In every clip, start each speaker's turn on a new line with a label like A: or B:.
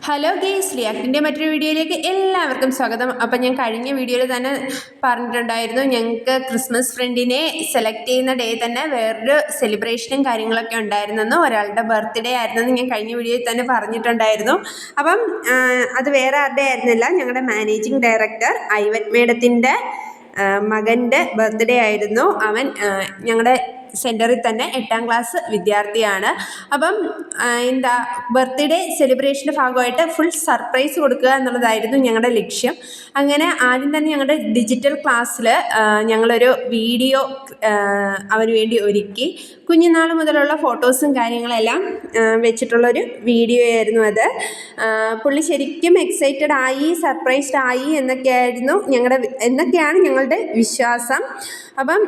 A: Hello guys, റിയാക്ടിൻ്റെ മറ്റൊരു വീഡിയോയിലേക്ക് എല്ലാവർക്കും സ്വാഗതം. അപ്പം ഞാൻ കഴിഞ്ഞ വീഡിയോയിൽ തന്നെ പറഞ്ഞിട്ടുണ്ടായിരുന്നു, ഞങ്ങൾക്ക് ക്രിസ്മസ് ഫ്രണ്ടിനെ സെലക്ട് ചെയ്യുന്ന ഡേ തന്നെ വേറൊരു സെലിബ്രേഷനും കാര്യങ്ങളൊക്കെ ഉണ്ടായിരുന്നെന്ന്, ഒരാളുടെ ബർത്ത്ഡേ ആയിരുന്നെന്ന് ഞാൻ കഴിഞ്ഞ വീഡിയോയിൽ തന്നെ പറഞ്ഞിട്ടുണ്ടായിരുന്നു. അപ്പം അത് വേറെ ആരുടെ ആയിരുന്നില്ല, ഞങ്ങളുടെ മാനേജിങ് ഡയറക്ടർ ഐവൻ മേഡത്തിൻ്റെ മകൻ്റെ ബർത്ത്ഡേ ആയിരുന്നു. അവൻ ഞങ്ങളുടെ സെൻറ്ററിൽ തന്നെ 8ാം ക്ലാസ് വിദ്യാർത്ഥിയാണ്. അപ്പം ബർത്ത്ഡേ സെലിബ്രേഷൻ്റെ ഭാഗമായിട്ട് ഫുൾ സർപ്രൈസ് കൊടുക്കുക എന്നുള്ളതായിരുന്നു ഞങ്ങളുടെ ലക്ഷ്യം. അങ്ങനെ ആദ്യം തന്നെ ഞങ്ങളുടെ ഡിജിറ്റൽ ക്ലാസ്സിൽ ഞങ്ങളൊരു വീഡിയോ അവന് വേണ്ടി ഒരുക്കി. കുഞ്ഞുനാൾ മുതലുള്ള ഫോട്ടോസും കാര്യങ്ങളെല്ലാം വെച്ചിട്ടുള്ളൊരു വീഡിയോ ആയിരുന്നു അത്. പുള്ളി ശരിക്കും എക്സൈറ്റഡ് ആയി, സർപ്രൈസ്ഡ് ആയി എന്നൊക്കെയാണ് ഞങ്ങളുടെ വിശ്വാസം. അപ്പം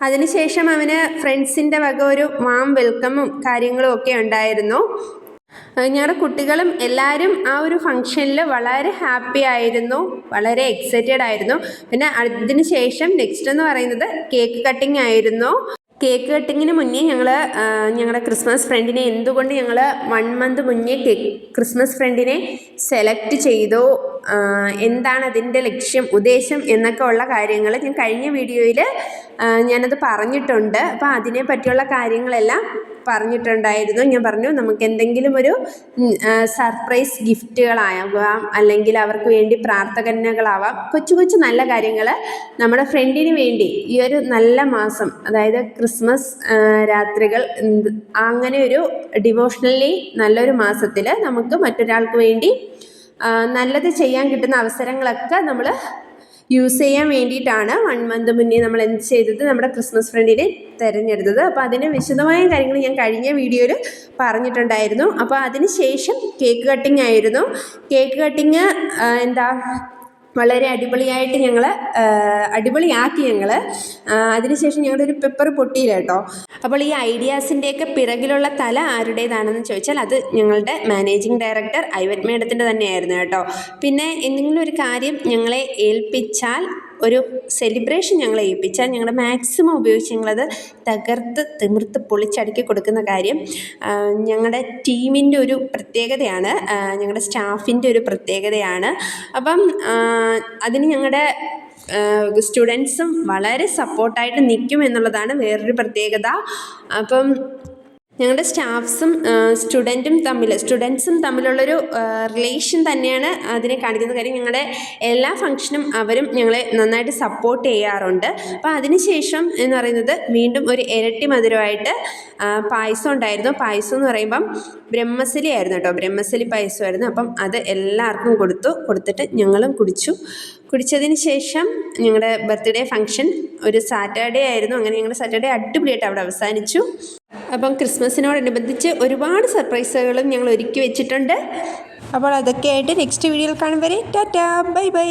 A: അതിനുശേഷം അവന് ഫ്രണ്ട്സിൻ്റെ വക ഒരു വാം വെൽക്കമും കാര്യങ്ങളും ഒക്കെ ഉണ്ടായിരുന്നു. ഞങ്ങളുടെ കുട്ടികളും എല്ലാവരും ആ ഒരു ഫംഗ്ഷനിൽ വളരെ ഹാപ്പി ആയിരുന്നു, വളരെ എക്സൈറ്റഡ് ആയിരുന്നു. പിന്നെ അതിന് ശേഷം നെക്സ്റ്റ് എന്ന് പറയുന്നത് കേക്ക് കട്ടിങ് ആയിരുന്നു. കേക്ക് കട്ടിങ്ങിന് മുന്നേ ഞങ്ങളുടെ ക്രിസ്മസ് ഫ്രണ്ടിനെ എന്തുകൊണ്ട് ഞങ്ങൾ 1 മന്ത് മുന്നേ ക്രിസ്മസ് ഫ്രണ്ടിനെ സെലക്ട് ചെയ്തു, എന്താണ് അതിൻ്റെ ലക്ഷ്യം, ഉദ്ദേശം എന്നൊക്കെ ഉള്ള കാര്യങ്ങൾ ഞാൻ കഴിഞ്ഞ വീഡിയോയിൽ ഞാനത് പറഞ്ഞിട്ടുണ്ട്. അപ്പോൾ അതിനെ പറ്റിയുള്ള കാര്യങ്ങളെല്ലാം പറഞ്ഞിട്ടുണ്ടായിരുന്നു. ഞാൻ പറഞ്ഞു, നമുക്ക് എന്തെങ്കിലും ഒരു സർപ്രൈസ് ഗിഫ്റ്റുകളാവാം, അല്ലെങ്കിൽ അവർക്ക് വേണ്ടി പ്രാർത്ഥനകളാവാം, കൊച്ചു കൊച്ചു നല്ല കാര്യങ്ങൾ നമ്മുടെ ഫ്രണ്ടിന് വേണ്ടി ഈ ഒരു നല്ല മാസം, അതായത് ക്രിസ്മസ് രാത്രികൾ, അങ്ങനെ ഒരു ഡിവോഷണലി നല്ലൊരു മാസത്തിൽ നമുക്ക് മറ്റൊരാൾക്ക് വേണ്ടി നല്ലത് ചെയ്യാൻ കിട്ടുന്ന അവസരങ്ങളൊക്കെ നമ്മൾ യൂസ് ചെയ്യാൻ വേണ്ടിയിട്ടാണ് 1 മന്ത് മുന്നേ നമ്മൾ എന്ത് ചെയ്തത്, നമ്മുടെ ക്രിസ്മസ് ഫ്രണ്ടിനെ തിരഞ്ഞെടുത്തത്. അപ്പോൾ അതിന് വിശദമായ കാര്യങ്ങൾ ഞാൻ കഴിഞ്ഞ വീഡിയോയിൽ പറഞ്ഞിട്ടുണ്ടായിരുന്നു. അപ്പോൾ അതിന് ശേഷം കേക്ക് കട്ടിങ് ആയിരുന്നു. കേക്ക് കട്ടിങ് വളരെ അടിപൊളിയാക്കി ഞങ്ങൾ. അതിനുശേഷം ഞങ്ങളുടെ ഒരു പെപ്പർ പൊട്ടിയില്ല കേട്ടോ. അപ്പോൾ ഈ ഐഡിയാസിൻ്റെയൊക്കെ പിറകിലുള്ള തല ആരുടേതാണെന്ന് ചോദിച്ചാൽ അത് ഞങ്ങളുടെ മാനേജിങ് ഡയറക്ടർ ഐവൻ മേഡത്തിൻ്റെ തന്നെയായിരുന്നു കേട്ടോ. പിന്നെ എന്തെങ്കിലും ഒരു കാര്യം ഞങ്ങളെ ഏൽപ്പിച്ചാൽ, ഒരു സെലിബ്രേഷൻ ഞങ്ങളെ ഏൽപ്പിച്ചാൽ ഞങ്ങളുടെ മാക്സിമം ഉപയോഗിച്ച് ഞങ്ങളത് തിമിർത്ത് പൊളിച്ചടുക്കി കൊടുക്കുന്ന കാര്യം ഞങ്ങളുടെ ടീമിൻ്റെ ഒരു പ്രത്യേകതയാണ്, ഞങ്ങളുടെ സ്റ്റാഫിൻ്റെ ഒരു പ്രത്യേകതയാണ്. അപ്പം അതിന് ഞങ്ങളുടെ സ്റ്റുഡൻസും വളരെ സപ്പോർട്ടായിട്ട് നിൽക്കും എന്നുള്ളതാണ് വേറൊരു പ്രത്യേകത. അപ്പം ഞങ്ങളുടെ സ്റ്റാഫ്സും സ്റ്റുഡൻസും തമ്മിലുള്ളൊരു റിലേഷൻ തന്നെയാണ് അതിനെ കാണിക്കുന്ന കാര്യം. ഞങ്ങളുടെ എല്ലാ ഫംഗ്ഷനും അവരും ഞങ്ങളെ നന്നായിട്ട് സപ്പോർട്ട് ചെയ്യാറുണ്ട്. അപ്പോൾ അതിനുശേഷം എന്ന് പറയുന്നത് വീണ്ടും ഒരു ഇരട്ടി മധുരമായിട്ട് പായസം ഉണ്ടായിരുന്നു. പായസം എന്ന് പറയുമ്പം ബ്രഹ്മസലി ആയിരുന്നു കേട്ടോ, ബ്രഹ്മസലി പായസമായിരുന്നു. അപ്പം അത് എല്ലാവർക്കും കൊടുത്തിട്ട് ഞങ്ങളും കുടിച്ചതിന് ശേഷം ഞങ്ങളുടെ ബർത്ത്ഡേ ഫംഗ്ഷൻ ഒരു സാറ്റർഡേ ആയിരുന്നു. അങ്ങനെ ഞങ്ങളുടെ സാറ്റർഡേ അടിപൊളിയായിട്ട് അവിടെ അവസാനിച്ചു. അപ്പം ക്രിസ്മസിനോടനുബന്ധിച്ച് ഒരുപാട് സർപ്രൈസുകളും ഞങ്ങൾ ഒരുക്കി വെച്ചിട്ടുണ്ട്. അപ്പോൾ അതൊക്കെയായിട്ട് നെക്സ്റ്റ് വീഡിയോയിൽ കാണും വരെ ടാറ്റാ, ബൈ ബൈ.